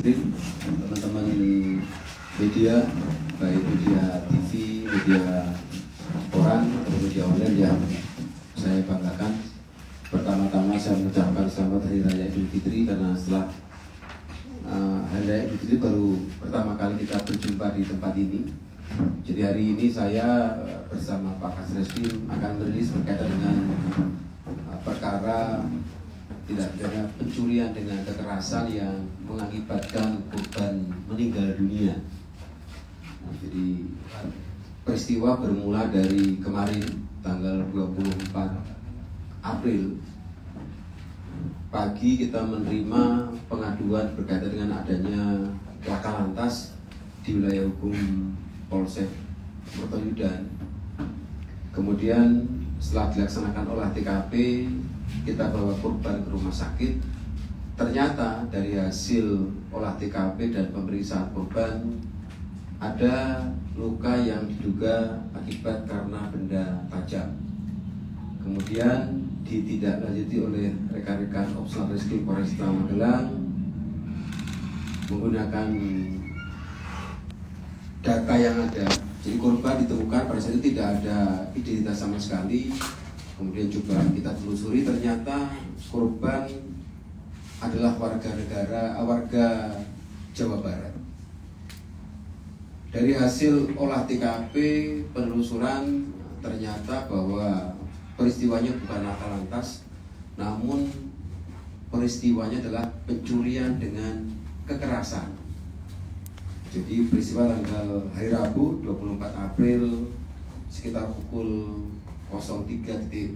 teman-teman media, baik media TV, media koran, atau media online yang saya banggakan. Pertama-tama saya mengucapkan selamat Hari Raya Idul Fitri, karena setelah Hari Raya Idul Fitri baru pertama kali kita berjumpa di tempat ini. Jadi hari ini saya bersama Pak Kasreskrim akan merilis berkaitan dengan perkara tidak pidana pencurian dengan kekerasan yang mengakibatkan korban meninggal dunia. Jadi peristiwa bermula dari kemarin tanggal 24 April pagi kita menerima pengaduan berkaitan dengan adanya laka lantas di wilayah hukum Polsek Mertoyudan. Kemudian setelah dilaksanakan olah TKP, kita bawa korban ke rumah sakit. Ternyata dari hasil olah TKP dan pemeriksaan korban ada luka yang diduga akibat karena benda tajam. Kemudian ditindaklanjuti oleh rekan-rekan Opsnal Reskrim Polresta Magelang menggunakan data yang ada. Jadi korban ditemukan pada saat itu tidak ada identitas sama sekali. Kemudian coba kita telusuri, ternyata korban adalah warga Jawa Barat. Dari hasil olah TKP penelusuran ternyata bahwa peristiwanya bukan laka lantas, namun peristiwanya adalah pencurian dengan kekerasan. Jadi peristiwa tanggal hari Rabu 24 April sekitar pukul 03.00.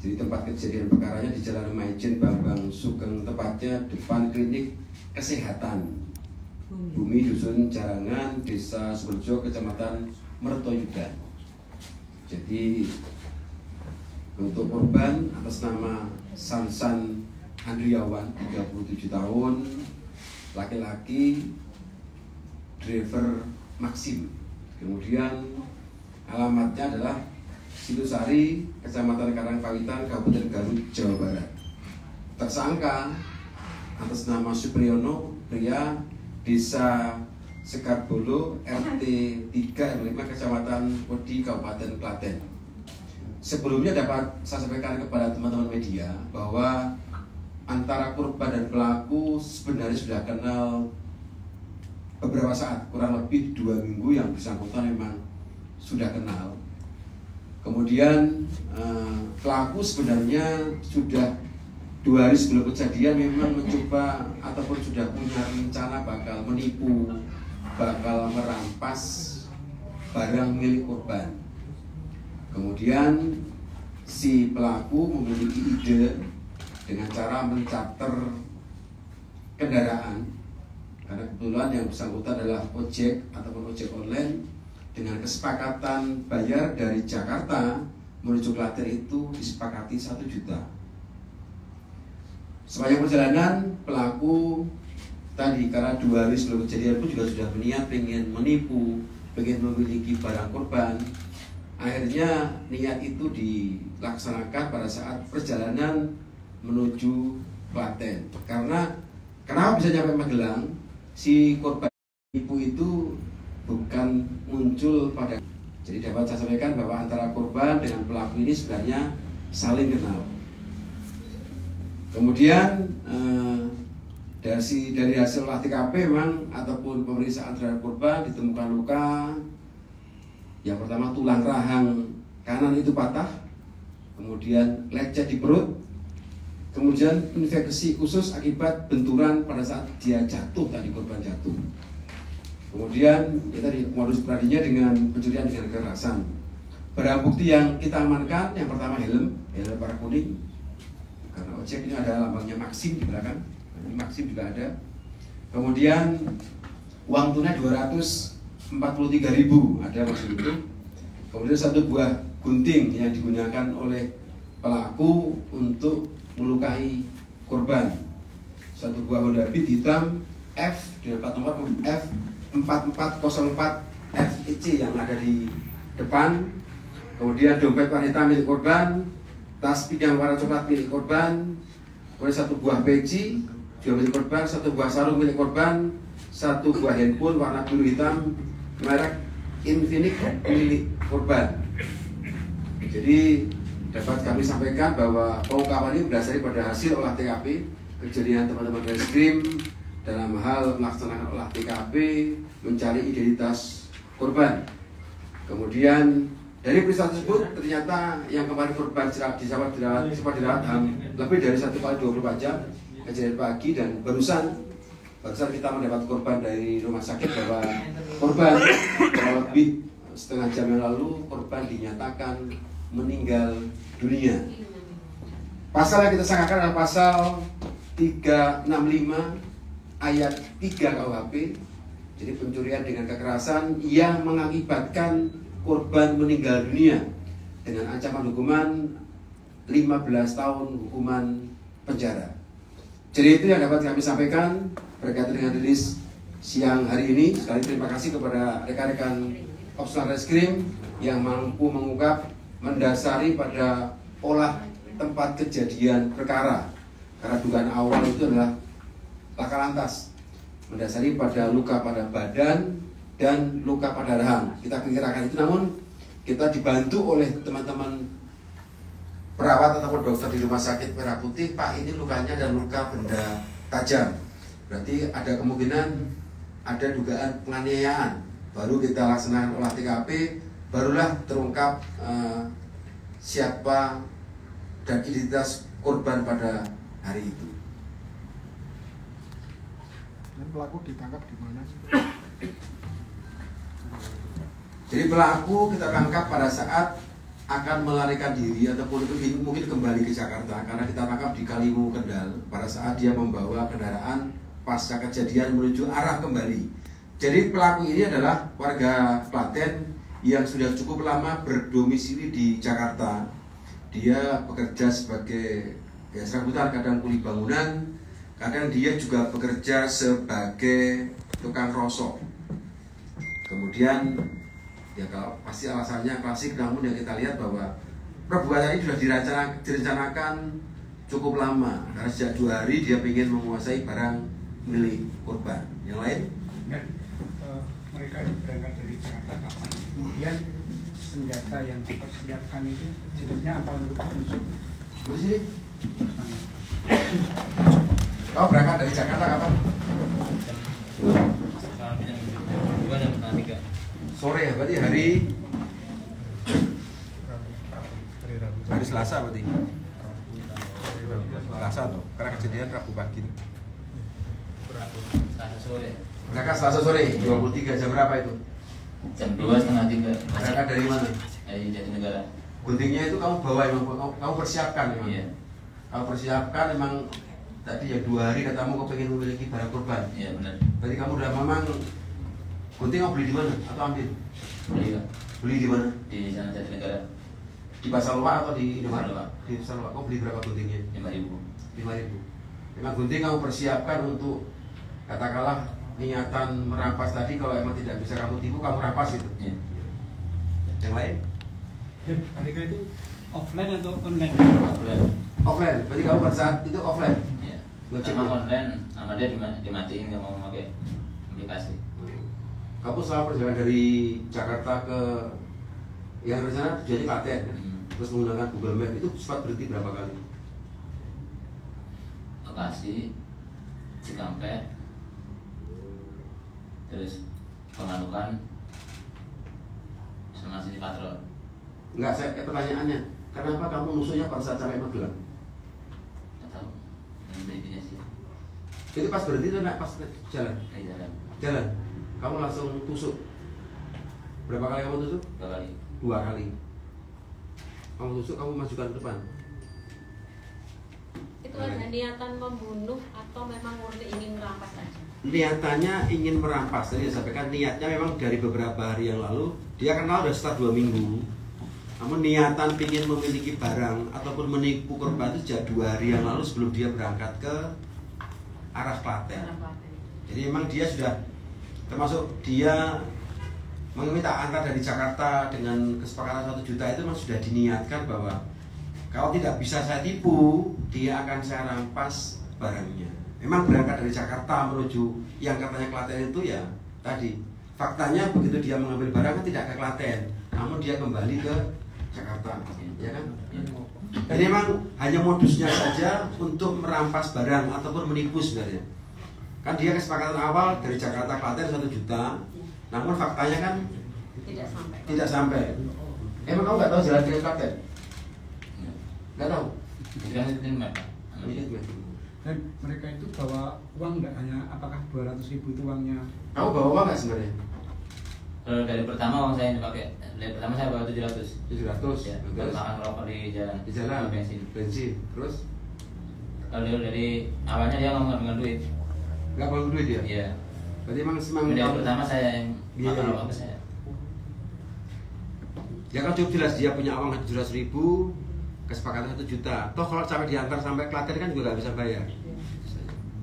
Jadi tempat kejadian perkaranya di Jalan Maijen Bambang Sugeng, tepatnya depan klinik kesehatan Bumi Dusun Jarangan, Desa Suberjo, Kecamatan Mertoyudan. Jadi untuk korban atas nama Sansan Andriawan, 37 tahun, laki-laki, driver Maxim. Kemudian alamatnya adalah Situsari, Kecamatan Karangpawitan, Kabupaten Garut, Jawa Barat. Tersangka atas nama Supriyono, pria, Desa Sekarbolo, RT 3 RW 5, Kecamatan Wedi, Kabupaten Klaten. Sebelumnya dapat saya sampaikan kepada teman-teman media bahwa antara korban dan pelaku sebenarnya sudah kenal beberapa saat, kurang lebih 2 minggu yang bersangkutan memang sudah kenal. Kemudian pelaku sebenarnya sudah 2 hari sebelum kejadian memang mencoba ataupun sudah punya rencana bakal menipu, bakal merampas barang milik korban. Kemudian si pelaku memiliki ide dengan cara mencater kendaraan, karena kebetulan yang bersangkutan adalah ojek ataupun ojek online. Dengan kesepakatan bayar dari Jakarta menuju Klaten itu disepakati 1 juta. Sepanjang perjalanan pelaku tadi, karena 2 hari sebelum kejadian pun juga sudah berniat pengen menipu, pengen memiliki barang korban. Akhirnya niat itu dilaksanakan pada saat perjalanan menuju Klaten. Karena kenapa bisa nyampe Magelang, si korban ibu itu bukan muncul pada. Jadi dapat saya sampaikan bahwa antara korban dengan pelaku ini sebenarnya saling kenal. Kemudian dari hasil olah TKP memang ataupun pemeriksaan terhadap korban ditemukan luka. Yang pertama, tulang rahang kanan itu patah, kemudian lecet di perut, kemudian infeksi usus akibat benturan pada saat dia jatuh, tadi korban jatuh. Kemudian kita modus operandinya dengan pencurian dengan kekerasan. Barang bukti yang kita amankan, yang pertama helm warna kuning, karena ojek ini ada lambangnya Maxim di belakang, ini Maxim juga ada. Kemudian uang tunai 243.000 ada maksud itu. Kemudian 1 buah gunting yang digunakan oleh pelaku untuk melukai korban. 1 buah Honda Beat hitam F dengan plat nomor F 4404 FEC yang ada di depan. Kemudian dompet wanita milik korban, tas pinggang warna coklat milik korban, kemudian 1 buah peci, juga milik korban, 1 buah sarung milik korban, 1 buah handphone warna biru hitam merek Infinix milik korban. Jadi dapat kami sampaikan bahwa pengungkapan ini berdasari pada hasil olah TKP kejadian teman-teman reskrim dalam hal melaksanakan olah TKP mencari identitas korban. Kemudian dari peristiwa tersebut ternyata yang kemarin korban sempat dirawat lebih dari 1 kali 24 jam kejadian pagi, dan barusan kita mendapat korban dari rumah sakit bahwa korban lebih setengah jam yang lalu korban dinyatakan meninggal dunia. Pasal yang kita sangkakan adalah pasal 365 ayat 3 KUHP. Jadi pencurian dengan kekerasan yang mengakibatkan korban meninggal dunia dengan ancaman hukuman 15 tahun hukuman penjara. Jadi itu yang dapat kami sampaikan berkaitan dengan rilis siang hari ini. Sekali terima kasih kepada rekan-rekan Opsnal Reskrim yang mampu mengungkap mendasari pada olah tempat kejadian perkara, karena dugaan awal itu adalah laka lantas, mendasari pada luka pada badan dan luka pada rahang. Kita kirakan itu, namun kita dibantu oleh teman-teman perawat ataupun dokter di rumah sakit Merah Putih. Pak, ini lukanya dan luka benda tajam, berarti ada kemungkinan ada dugaan penganiayaan. Baru kita laksanakan olah TKP, barulah terungkap siapa dan identitas korban pada hari itu. Dan pelaku ditangkap di mana sih? Jadi pelaku kita tangkap pada saat akan melarikan diri ataupun mungkin kembali ke Jakarta, karena kita tangkap di Kalimu, Kendal pada saat dia membawa kendaraan pasca kejadian menuju arah kembali. Jadi pelaku ini adalah warga Klaten yang sudah cukup lama berdomisili di Jakarta. Dia bekerja sebagai serabutan, kadang kuli bangunan, kadang dia juga bekerja sebagai tukang rosok. Kemudian ya kalau pasti alasannya klasik, namun yang kita lihat bahwa perbuatan ini sudah direncanakan cukup lama, karena sejak 2 hari dia ingin menguasai barang milik korban. Yang lain? Mereka berangkat dari Jakarta kapan? Kemudian senjata yang dipersiapkan itu jenisnya apa untuk musuh? Sini. Kau berangkat dari Jakarta kapan? Sore ya, berarti hari Selasa berarti. Selasa tuh, karena kejadian Rabu pagi. Selasa sore. Berangkat Selasa sore, 23 jam berapa itu? Jam 2:30. Berangkat dari mana? Dari Jatinegara. Guntingnya itu kamu bawa, emang kamu persiapkan memang. Iya. Kamu persiapkan memang tadi ya 2 hari katamu kau pengen memiliki barang korban. Iya benar. Berarti kamu udah memang gunting kamu beli di mana atau ambil? Beli Pak. Beli di mana? Di sana Jatinegara. Di Pasar Loak atau di Pasar mana? Loak. Di Pasar Loak. Kau beli berapa guntingnya? 5.000. 5.000. Memang gunting kamu persiapkan untuk katakanlah niatan merampas tadi, kalau emang tidak bisa kamu tipu, kamu rampas itu. Iya. Yang lain? Mereka itu offline atau online? Offline. Offline. Berarti kamu pada saat itu offline. Iya. Ngecek Sama ya? online, sama dia dimatiin nggak mau pakai aplikasi. Kamu selama perjalanan dari Jakarta ke yang rencana tujuannya Klaten, terus menggunakan Google Map, itu sempat berhenti berapa kali? Lokasi Cikampek, terus Pemanukan, sama sini Patrol. Enggak, pertanyaannya, kenapa kamu musuhnya pada saat sampai Magelang? Nggak tahu. Ini intinya sih. Itu pas berhenti atau pas jalan? Dari jalan. Jalan. Kamu langsung tusuk. Berapa kali kamu tusuk? 2 kali. 2 kali. Kamu tusuk, kamu majukan ke depan. Itu ada niatan membunuh atau memang murni ingin merampas saja? Niatannya ingin merampas. Tadi saya sampaikan niatnya memang dari beberapa hari yang lalu. Dia kenal sudah setelah 2 minggu. Namun niatan ingin memiliki barang ataupun menipu korban itu sejak 2 hari yang lalu sebelum dia berangkat ke arah Klaten. Jadi memang dia sudah, termasuk dia meminta angka dari Jakarta dengan kesepakatan 1 juta itu memang sudah diniatkan bahwa kalau tidak bisa saya tipu, dia akan saya rampas barangnya. memang berangkat dari Jakarta menuju yang katanya Klaten itu ya tadi faktanya begitu dia mengambil barang kan tidak ke Klaten, namun dia kembali ke Jakarta, ya kan? Jadi memang hanya modusnya saja untuk merampas barang ataupun menipu sebenarnya. Kan dia kesepakatan awal dari Jakarta Klaten 1 juta, namun faktanya kan tidak sampai. Emang kamu nggak tahu jalan ke Klaten? Nggak tahu. Dan mereka itu bawa uang nggak, hanya apakah 200.000 itu uangnya? Kamu bawa uang nggak sebenarnya? Kalau dari pertama uang saya yang dipakai, dari pertama saya bawa 700. 700. Ya, Terus buat makan rokok di jalan. di jalan bensin. Terus Kalau dari awalnya dia ngomong dengan duit. nggak bawa duit dia? Iya. Berarti emang semang Dari pertama saya yang Iya, makan iya. rokok ke saya. Ya kan cukup jelas dia punya uang 700.000, kesepakatan 1 juta. Toh kalau sampai diantar sampai Klaten kan juga nggak bisa bayar.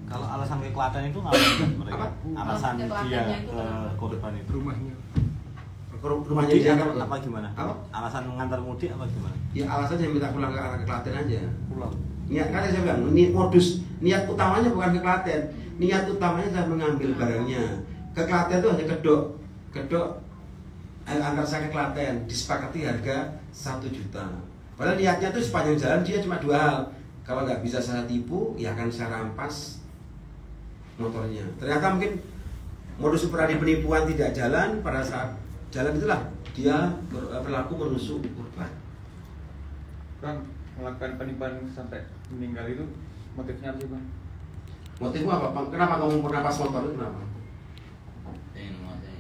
Kalau alasan ke Klaten itu ngapain mereka? Apa? Alasan Ke dia Klatennya itu ke kenapa? korban itu. Rumahnya. Rumahnya Mudik dia apa, kan apa gimana? Apa? Alasan mengantar mudik apa gimana? Ya alasannya minta pulang ke arah Klaten aja. Pulang. Niat kan saya bilang, niat utamanya bukan ke Klaten, niat utamanya adalah mengambil barangnya. Ke Klaten itu hanya kedok antar saya ke Klaten disepakati harga 1 juta. Padahal niatnya tuh sepanjang jalan dia cuma 2 hal. Kalau nggak bisa saya tipu, ya akan saya rampas motornya. Ternyata mungkin modus operandi penipuan tidak jalan, pada saat jalan itulah dia berlaku menusuk korban. Bang, melakukan penipuan sampai meninggal itu motifnya apa sih bang? Motifmu apa? Kenapa kamu merampas motor itu kenapa? Pengen menguasai.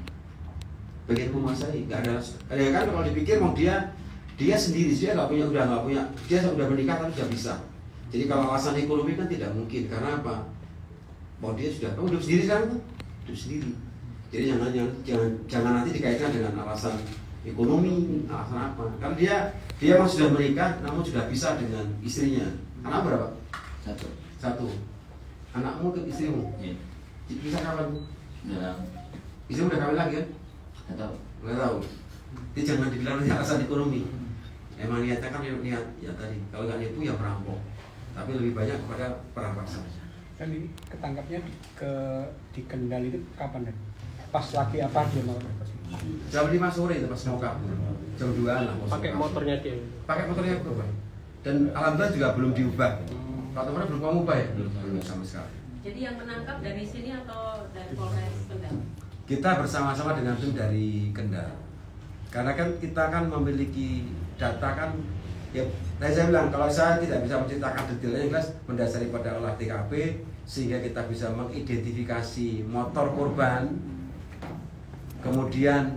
Pengen menguasai, nggak ada. Ya kan kalau dipikir mau dia sendiri, dia nggak punya, dia sudah menikah tapi sudah bisa. Jadi kalau alasan ekonomi kan tidak mungkin, karena apa? Mau dia sudah, kamu hidup sendiri sekarang tuh, hidup sendiri. Jadi jangan nanti dikaitkan dengan alasan ekonomi, alasan apa? Karena dia memang sudah menikah, namun sudah bisa dengan istrinya. Anak berapa? 1. Anakmu ke istrimu? Iya. Bisa kapan? Dalam. Istrimu udah kawin lagi kan? Nggak tahu. Nggak tahu. Jadi jangan dibilang nanti alasan ekonomi. Emang niatnya kan niat ya tadi. Kalau nggak nipu ya merampok. Tapi lebih banyak kepada perampasan. Kan ini ketangkapnya di Kendal itu kapan ya? Pas lagi apa dia mau? Jam 5 sore itu pas mau kabur. Jam 2 lah. Pakai motornya dia. Pakai motornya berubah. Dan alhamdulillah juga belum diubah. Pak Tomara belum mau ubah ya? Belum sama sekali. Jadi yang menangkap dari sini atau dari Polres Kendal? Kita bersama-sama dengan tim dari Kendal. Karena kan kita kan memiliki data kan, ya saya bilang kalau saya tidak bisa menceritakan detailnya, yang jelas mendasari pada olah TKP sehingga kita bisa mengidentifikasi motor korban, kemudian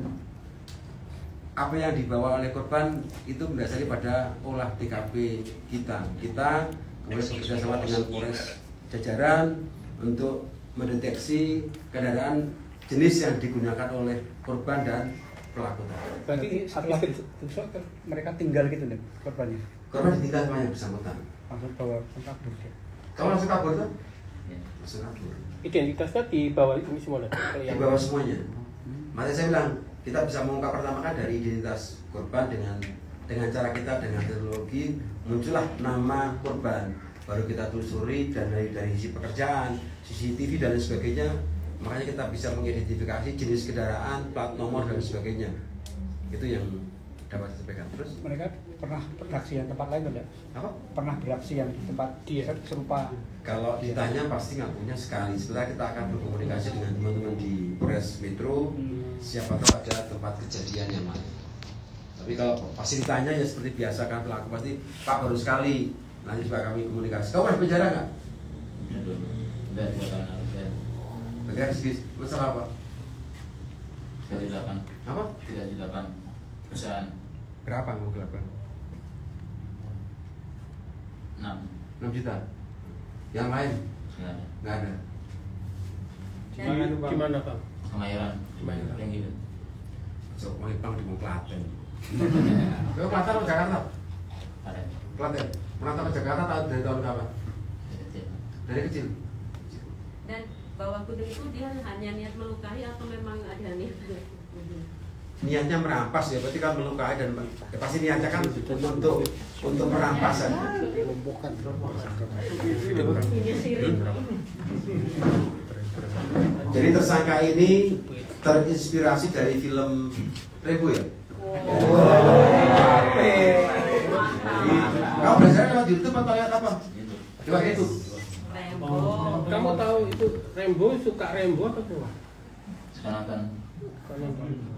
apa yang dibawa oleh korban itu mendasari pada olah TKP kita kemudian bekerjasama dengan Polres jajaran untuk mendeteksi kendaraan jenis yang digunakan oleh korban dan pelaku. Berarti setelah itu mereka tinggal gitu nih korbannya? Korban ditinggal semuanya bersangkutan. Langsung bawa kabur dia. Kamu langsung kabur tuh? Iya. Langsung kabur. Identitasnya di bawah ini semua dah. Kalau Di yang bawah semuanya. Makanya saya bilang kita bisa mengungkap pertama kan dari identitas korban dengan cara kita dengan teknologi muncullah nama korban, baru kita telusuri dan dari sisi pekerjaan, CCTV dan lain sebagainya, makanya kita bisa mengidentifikasi jenis kendaraan, plat nomor dan sebagainya. Itu yang dapat disampaikan. Terus Mereka pernah beraksi yang tempat lain tidak? apa? Pernah beraksi yang di tempat dia serupa? Kalau ditanya pasti ngakunya sekali. Sebentar kita akan berkomunikasi dengan teman-teman di Polres Metro. Siapa tahu ada tempat kejadian yang mana. Tapi kalau pasti ditanya ya seperti biasa kan pelaku pasti Pak baru sekali. Nanti juga kami komunikasi. Kau pernah penjara nggak? Udah 2 tahun lalu saya. Penjara sedikit. Masalah apa? 38. Apa? 38 perusahaan. Berapa kamu gelapkan? 6. 6 juta. Yang lain Nggak ada. nggak ada. gimana Bang? Kemayoran. Kemayoran. Yang gitu. So, mau di Klaten. Kau Klaten atau Jakarta? Ada. Klaten. Merantau ke Jakarta dari tahun kapan? Kecil. Dari kecil. Dan bawa kuda itu dia hanya niat melukai atau memang ada niat? niatnya merampas ya, berarti kan melukai dan ya pasti niatnya kan untuk merampasan. Ini sirik. Jadi tersangka ini terinspirasi dari film Rembo ya? Kamu belajar lewat YouTube atau lewat apa? Lewat YouTube. Rembo. Kamu tahu itu Rembo, suka Rembo atau bukan? Suka nonton.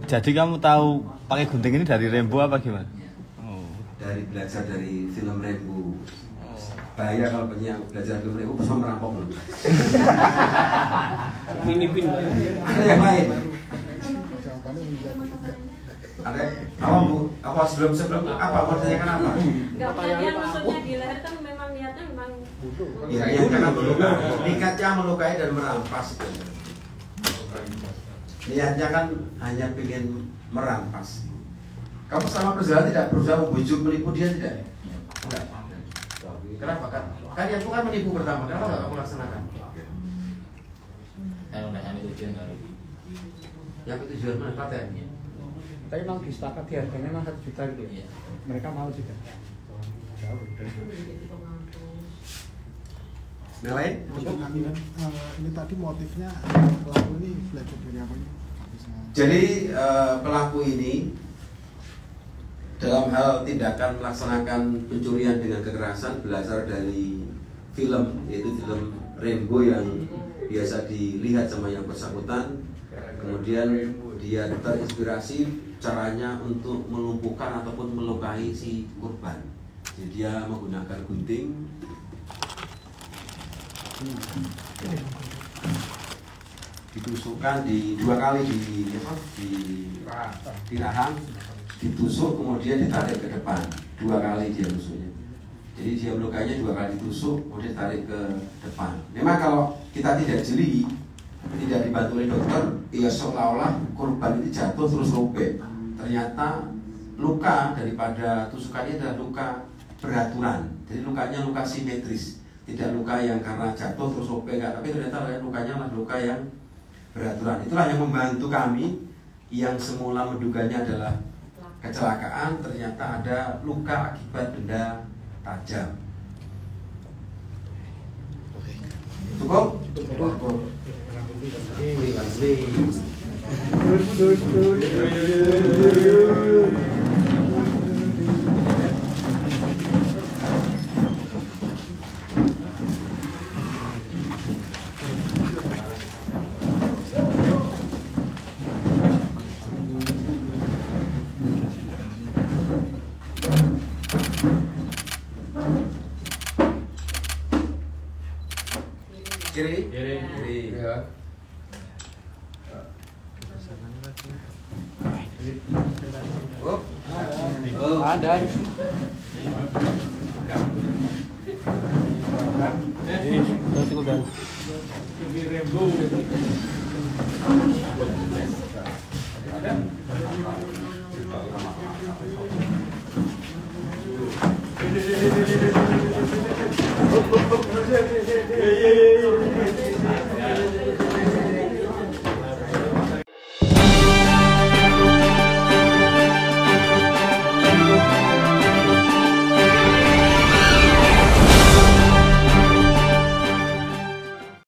Jadi kamu tahu pakai gunting ini dari Rembo apa gimana? Oh. Dari belajar dari film Rembo. Bahaya kalau punya belajar film Rembo bisa merampok loh. Mini-pin. Ada yang lain? Ada apa Bu? Apa sebelum apa mau tanyakan apa? Enggak, kalian maksudnya di leher kan memang niatnya memang Ya, yang karena melukai, nikatnya melukai dan merampas itu. Niatnya kan hanya ingin merampas. Kamu selama perjalanan tidak berusaha membujuk menipu dia tidak? Enggak. Kenapa kan? Kan yang bukan menipu pertama, kenapa enggak kamu laksanakan? Saya udah ambil tujuan kali. Yang tujuan mana paten? Tapi memang disepakati harganya memang 1 juta gitu ya. Iya. Mereka mau juga. Yang lain? Ini tadi motifnya pelaku ini belajar dari apa ini? Jadi pelaku ini dalam hal tindakan melaksanakan pencurian dengan kekerasan belajar dari film, yaitu film Rembo yang biasa dilihat sama yang bersangkutan. Kemudian dia terinspirasi caranya untuk melumpuhkan ataupun melukai si korban. Jadi dia menggunakan gunting, ditusukkan di 2 kali di rahang, ditusuk kemudian ditarik ke depan 2 kali dia tusuknya. Jadi dia melukainya 2 kali ditusuk kemudian ditarik ke depan. Memang kalau kita tidak jeli, tidak dibantu oleh dokter, ya seolah-olah korban itu jatuh terus robek. Ternyata luka daripada tusukannya adalah luka beraturan. Jadi lukanya luka simetris, tidak luka yang karena jatuh terus robek, enggak. Tapi ternyata lukanya adalah luka yang beraturan. Itulah yang membantu kami yang semula menduganya adalah kecelakaan, ternyata ada luka akibat benda tajam. Cukup? Cukup. Kiri? Kiri. Ya. Oh. Ada. Ini,